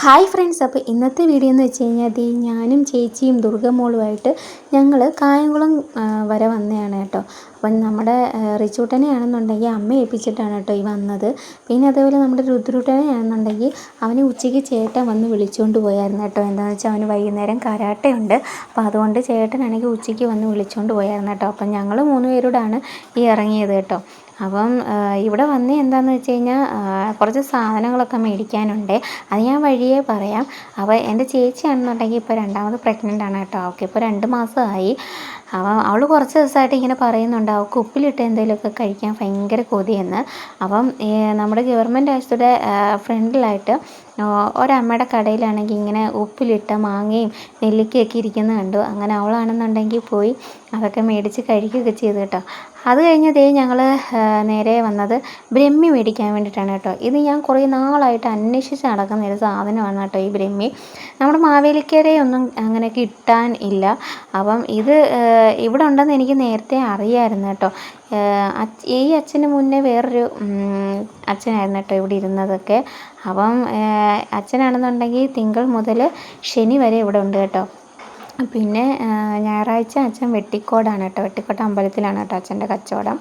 Hi friends, അപ്പോൾ ഇന്നത്തെ video എന്ന് വെച്ച് കഴിഞ്ഞാൽ ഞാനും ചേച്ചിയും ദുർഗമോളുമായിട്ട് ഞങ്ങൾ കായംകുളം വരെ വന്നതാണ് കേട്ടോ. അപ്പം നമ്മുടെ റിച്ചൂട്ടനെയാണെന്നുണ്ടെങ്കിൽ അമ്മ ഏൽപ്പിച്ചിട്ടാണ് കേട്ടോ ഈ വന്നത്. പിന്നെ അതേപോലെ നമ്മുടെ രുദ്രൂട്ടനെയാണെന്നുണ്ടെങ്കിൽ അവനെ ഉച്ചയ്ക്ക് ചേട്ടൻ വന്ന് വിളിച്ചുകൊണ്ട് പോയായിരുന്നു കേട്ടോ. എന്താണെന്ന് വെച്ചാൽ അവന് വൈകുന്നേരം കരാട്ടയുണ്ട്. അപ്പോൾ അതുകൊണ്ട് ചേട്ടനാണെങ്കിൽ ഉച്ചയ്ക്ക് വന്ന് വിളിച്ചുകൊണ്ട് പോയായിരുന്നു കേട്ടോ. അപ്പം ഞങ്ങൾ 3 പേരോടാണ് ഈ ഇറങ്ങിയത് കേട്ടോ. അപ്പം ഇവിടെ വന്ന് എന്താണെന്ന് വെച്ച് കഴിഞ്ഞാൽ കുറച്ച് സാധനങ്ങളൊക്കെ മേടിക്കാനുണ്ട്. അത് ഞാൻ വഴിയേ പറയാം. അപ്പോൾ എൻ്റെ ചേച്ചിയാണെന്നുണ്ടെങ്കിൽ ഇപ്പോൾ 2ാമത് പ്രഗ്നൻ്റ് ആണ് കേട്ടോ. അവൾക്ക് ഇപ്പോൾ 2 മാസമായി. അവൾ കുറച്ച് ദിവസമായിട്ട് ഇങ്ങനെ പറയുന്നുണ്ട് അവൾക്ക് ഉപ്പിലിട്ട് എന്തെങ്കിലുമൊക്കെ കഴിക്കാൻ ഭയങ്കര കൊതിയെന്ന്. അപ്പം നമ്മുടെ ഗവൺമെൻറ് ആശുപത്രിയുടെ ഫ്രണ്ടിലായിട്ട് ഒരമ്മയുടെ കടയിലാണെങ്കിൽ ഇങ്ങനെ ഉപ്പിലിട്ട മാങ്ങയും നെല്ലിക്കയൊക്കെ ഇരിക്കുന്നത് കണ്ടു. അങ്ങനെ അവളാണെന്നുണ്ടെങ്കിൽ പോയി അതൊക്കെ മേടിച്ച് കഴിക്കുകയൊക്കെ ചെയ്തു കേട്ടോ. അത് കഴിഞ്ഞ് ഞങ്ങൾ നേരെ വന്നത് ബ്രഹ്മി മേടിക്കാൻ വേണ്ടിയിട്ടാണ് കേട്ടോ. ഇത് ഞാൻ കുറേ നാളായിട്ട് അന്വേഷിച്ച് നടക്കുന്ന ഒരു സാധനമാണ് കേട്ടോ ഈ ബ്രഹ്മി. നമ്മുടെ മാവേലിക്കരയൊന്നും അങ്ങനെ കിട്ടാൻ ഇല്ല. അപ്പം ഇത് ഇവിടെ ഉണ്ടെന്ന് എനിക്ക് നേരത്തെ അറിയാമായിരുന്നു കേട്ടോ. ഈ അച്ഛന് മുന്നേ വേറൊരു അച്ഛനായിരുന്നു കേട്ടോ ഇവിടെ ഇരുന്നതൊക്കെ. അപ്പം അച്ഛനാണെന്നുണ്ടെങ്കിൽ തിങ്കൾ മുതൽ ശനി വരെ ഇവിടെ ഉണ്ട് കേട്ടോ. പിന്നെ ഞായറാഴ്ച അച്ഛൻ വെട്ടിക്കോടാണ് കേട്ടോ. വെട്ടിക്കോട്ട് അമ്പലത്തിലാണ് കേട്ടോ അച്ഛൻ്റെ കച്ചവടം.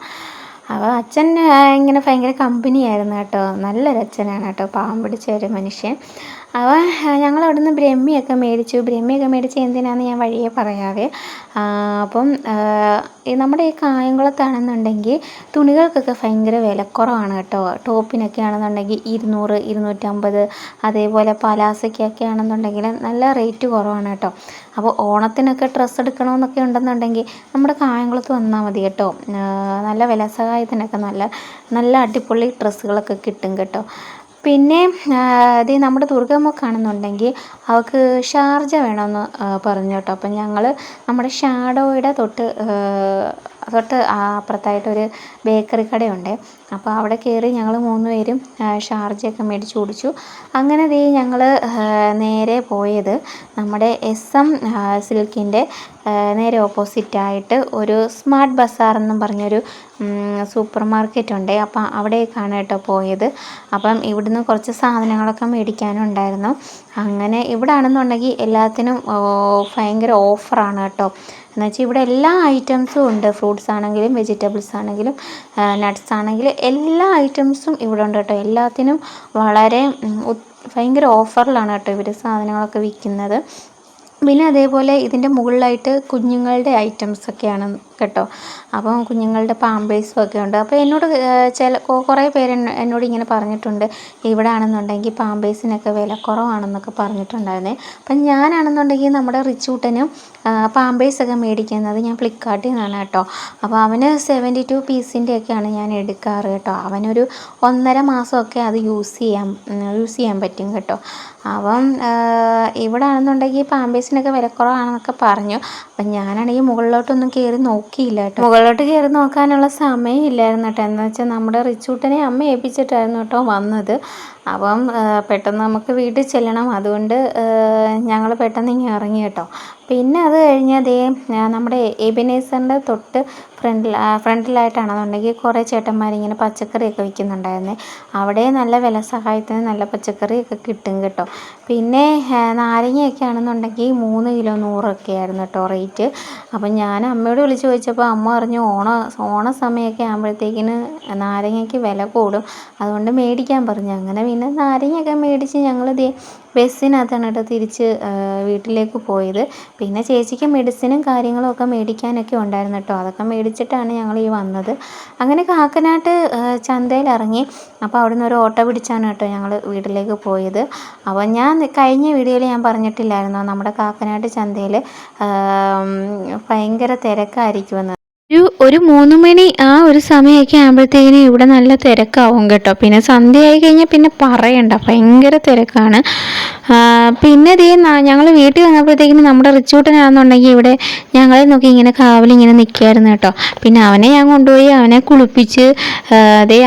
അപ്പോൾ അച്ഛൻ ഇങ്ങനെ ഭയങ്കര കമ്പനിയായിരുന്നു കേട്ടോ. നല്ലൊരു അച്ഛനാണ് കേട്ടോ, പാവം പിടിച്ച ഒരു മനുഷ്യൻ. അപ്പോൾ ഞങ്ങൾ അവിടെ നിന്ന് ബ്രഹ്മിയൊക്കെ മേടിച്ച് എന്തിനാണെന്ന് ഞാൻ വഴിയേ പറയാവേ. അപ്പം നമ്മുടെ ഈ കായംകുളത്താണെന്നുണ്ടെങ്കിൽ തുണികൾക്കൊക്കെ ഭയങ്കര വിലക്കുറവാണ് കേട്ടോ. ടോപ്പിനൊക്കെ ആണെന്നുണ്ടെങ്കിൽ 200, 250, അതേപോലെ പലാസയ്ക്കൊക്കെ ആണെന്നുണ്ടെങ്കിൽ നല്ല റേറ്റ് കുറവാണ് കേട്ടോ. അപ്പോൾ ഓണത്തിനൊക്കെ ഡ്രസ്സ് എടുക്കണമെന്നൊക്കെ ഉണ്ടെന്നുണ്ടെങ്കിൽ നമ്മുടെ കായംകുളത്ത് വന്നാൽ മതി കേട്ടോ. നല്ല വില സഹായത്തിനൊക്കെ നല്ല അടിപൊളി ഡ്രസ്സുകളൊക്കെ കിട്ടും കേട്ടോ. പിന്നെ നമ്മുടെ ദുർഗമ്മക്കാണെന്നുണ്ടെങ്കിൽ അവൾക്ക് ഷാർജ വേണമെന്ന് പറഞ്ഞു കേട്ടോ. അപ്പം ഞങ്ങൾ നമ്മുടെ ഷാഡോയുടെ തൊട്ട് അപ്പുറത്തായിട്ടൊരു ബേക്കറി കടയുണ്ട്. അപ്പോൾ അവിടെ കയറി ഞങ്ങൾ 3 പേരും ഷാർജയൊക്കെ മേടിച്ച് കുടിച്ചു. അങ്ങനെ ഞങ്ങൾ നേരെ പോയത് നമ്മുടെ SM സിൽക്കിൻ്റെ നേരെ ഓപ്പോസിറ്റായിട്ട് ഒരു സ്മാർട്ട് ബസാർ എന്നും പറഞ്ഞൊരു സൂപ്പർ മാർക്കറ്റ് ഉണ്ട്. അപ്പം അവിടേക്കാണ് കേട്ടോ പോയത്. അപ്പം ഇവിടുന്ന് കുറച്ച് സാധനങ്ങളൊക്കെ മേടിക്കാനുണ്ടായിരുന്നു. അങ്ങനെ ഇവിടെ ആണെന്നുണ്ടെങ്കിൽ എല്ലാത്തിനും ഭയങ്കര ഓഫറാണ് കേട്ടോ. എന്നുവെച്ചാൽ ഇവിടെ എല്ലാ ഐറ്റംസും ഉണ്ട്. ഫ്രൂട്ട്സ് ആണെങ്കിലും വെജിറ്റബിൾസ് ആണെങ്കിലും നട്ട്സ് ആണെങ്കിലും എല്ലാ ഐറ്റംസും ഇവിടെ ഉണ്ട് കേട്ടോ. എല്ലാത്തിനും വളരെ ഭയങ്കര ഓഫറിലാണ് കേട്ടോ ഇവർ സാധനങ്ങളൊക്കെ വിൽക്കുന്നത്. പിന്നെ അതേപോലെ ഇതിൻ്റെ മുകളിലായിട്ട് കുഞ്ഞുങ്ങളുടെ ഐറ്റംസൊക്കെയാണ് കേട്ടോ. അപ്പം കുഞ്ഞുങ്ങളുടെ പാമ്പേഴ്സും ഒക്കെ ഉണ്ട്. അപ്പോൾ എന്നോട് കുറേ പേര് എന്നോട് ഇങ്ങനെ പറഞ്ഞിട്ടുണ്ട് ഇവിടെ ആണെന്നുണ്ടെങ്കിൽ പാമ്പേഴ്സിനൊക്കെ വില കുറവാണെന്നൊക്കെ പറഞ്ഞിട്ടുണ്ടായിരുന്നേ. അപ്പം ഞാനാണെന്നുണ്ടെങ്കിൽ നമ്മുടെ റിച്ചൂട്ടനും പാമ്പേഴ്സൊക്കെ മേടിക്കുന്നത് ഞാൻ ഫ്ലിപ്കാർട്ടിൽ നിന്നാണ് കേട്ടോ. അപ്പോൾ അവന് 72 പീസിൻ്റെയൊക്കെയാണ് ഞാൻ എടുക്കാറ് കേട്ടോ. അവനൊരു 1.5 മാസമൊക്കെ അത് യൂസ് ചെയ്യാൻ പറ്റും കേട്ടോ. അപ്പം ഇവിടെ ആണെന്നുണ്ടെങ്കിൽ പാമ്പേഴ്സിനൊക്കെ വിലക്കുറവാണെന്നൊക്കെ പറഞ്ഞു. അപ്പം ഞാനാണെങ്കിൽ മുകളിലോട്ടൊന്നും കയറി നോക്കിയില്ല കേട്ടോ. മുകളിലോട്ട് കയറി നോക്കാനുള്ള സമയമില്ലായിരുന്നു കേട്ടോ. എന്ന് വെച്ചാൽ നമ്മുടെ റിച്ചൂട്ടനെ അമ്മ ഏൽപ്പിച്ചിട്ടായിരുന്നു കേട്ടോ വന്നത്. അപ്പം പെട്ടെന്ന് നമുക്ക് വീട്ടിൽ ചെല്ലണം. അതുകൊണ്ട് ഞങ്ങൾ പെട്ടെന്ന് ഇങ്ങനെ ഇറങ്ങി കേട്ടോ. പിന്നെ അത് കഴിഞ്ഞ് നമ്മുടെ എബിനേസറിൻ്റെ തൊട്ട് ഫ്രണ്ടിലായിട്ടാണെന്നുണ്ടെങ്കിൽ കുറേ ചേട്ടന്മാരിങ്ങനെ പച്ചക്കറിയൊക്കെ വിൽക്കുന്നുണ്ടായിരുന്നേ. അവിടെ നല്ല വില സഹായത്തിന് നല്ല പച്ചക്കറിയൊക്കെ കിട്ടും കേട്ടോ. പിന്നെ നാരങ്ങയൊക്കെ ആണെന്നുണ്ടെങ്കിൽ 3 കിലോ 100 ആയിരുന്നു കേട്ടോ റേറ്റ്. അപ്പം ഞാൻ അമ്മയോട് വിളിച്ച് ചോദിച്ചപ്പോൾ അമ്മ പറഞ്ഞു ഓണ സമയമൊക്കെ ആകുമ്പോഴത്തേക്കിന് നാരങ്ങയ്ക്ക് വില കൂടും, അതുകൊണ്ട് മേടിക്കാൻ പറഞ്ഞു. അങ്ങനെ പിന്നെ നാരങ്ങയൊക്കെ മേടിച്ച് ഞങ്ങൾ ബസ്സിനകത്താണ് കേട്ടോ തിരിച്ച് വീട്ടിലേക്ക് പോയത്. പിന്നെ ചേച്ചിക്ക് മെഡിസിനും കാര്യങ്ങളും ഒക്കെ മേടിക്കാനൊക്കെ ഉണ്ടായിരുന്നു കേട്ടോ. അതൊക്കെ മേടിച്ചിട്ടാണ് ഞങ്ങൾ ഈ വന്നത്. അങ്ങനെ കാക്കനാട്ട് ചന്തയിൽ ഇറങ്ങി. അപ്പോൾ അവിടുന്ന് ഒരു ഓട്ടോ പിടിച്ചാണ് കേട്ടോ ഞങ്ങൾ വീട്ടിലേക്ക് പോയത്. അപ്പോൾ ഞാൻ കഴിഞ്ഞ വീഡിയോയിൽ ഞാൻ പറഞ്ഞിട്ടില്ലായിരുന്നോ നമ്മുടെ കാക്കനാട്ട് ചന്തയിൽ ഭയങ്കര തിരക്കായിരിക്കുമെന്ന്. ഒരു 3 മണി ആ ഒരു സമയമൊക്കെ ആകുമ്പോഴത്തേക്കിനും ഇവിടെ നല്ല തിരക്കാവും കേട്ടോ. പിന്നെ സന്ധ്യയായി കഴിഞ്ഞാൽ പിന്നെ പറയണ്ട, ഭയങ്കര തിരക്കാണ്. പിന്നെ ഞങ്ങൾ വീട്ടിൽ വന്നപ്പോഴത്തേക്കിനും നമ്മുടെ റിച്ചൂട്ടനാണെന്നുണ്ടെങ്കിൽ ഇവിടെ ഞങ്ങളെ നോക്കി ഇങ്ങനെ കാവലിങ്ങനെ നിൽക്കുകയായിരുന്നു കേട്ടോ. പിന്നെ അവനെ ഞാൻ കൊണ്ടുപോയി അവനെ കുളിപ്പിച്ച്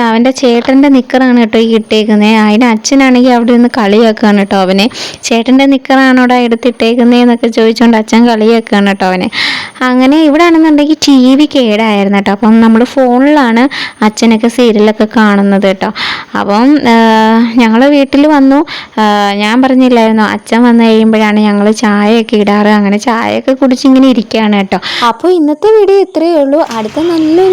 അവൻ്റെ ചേട്ടൻ്റെ നിക്കറാണ് കേട്ടോ ഈ ഇട്ടേക്കുന്നത്. അതിന് അച്ഛനാണെങ്കിൽ അവിടെ നിന്ന് കളിയാക്കുകയാണ് കേട്ടോ അവനെ. ചേട്ടൻ്റെ നിക്കറാണോടാ എടുത്തിട്ടേക്കുന്നതെന്നൊക്കെ ചോദിച്ചുകൊണ്ട് അച്ഛൻ കളിയാക്കുകയാണ് കേട്ടോ അവനെ. അങ്ങനെ ഇവിടെ ആണെന്നുണ്ടെങ്കിൽ ടി വി കേടായിരുന്നു കേട്ടോ. അപ്പം നമ്മൾ ഫോണിലാണ് അച്ഛനൊക്കെ സീരിയലൊക്കെ കാണുന്നത് കേട്ടോ. അപ്പം ഞങ്ങൾ വീട്ടിൽ വന്നു. ഞാൻ പറഞ്ഞില്ലായിരുന്നോ അച്ഛൻ വന്നു കഴിയുമ്പോഴാണ് ഞങ്ങൾ ചായയൊക്കെ ഇടാറ്. അങ്ങനെ ചായയൊക്കെ കുടിച്ചിങ്ങനെ ഇരിക്കുകയാണ് കേട്ടോ. അപ്പോൾ ഇന്നത്തെ വീഡിയോ ഇത്രയേ ഉള്ളൂ. അടുത്ത നല്ലൊരു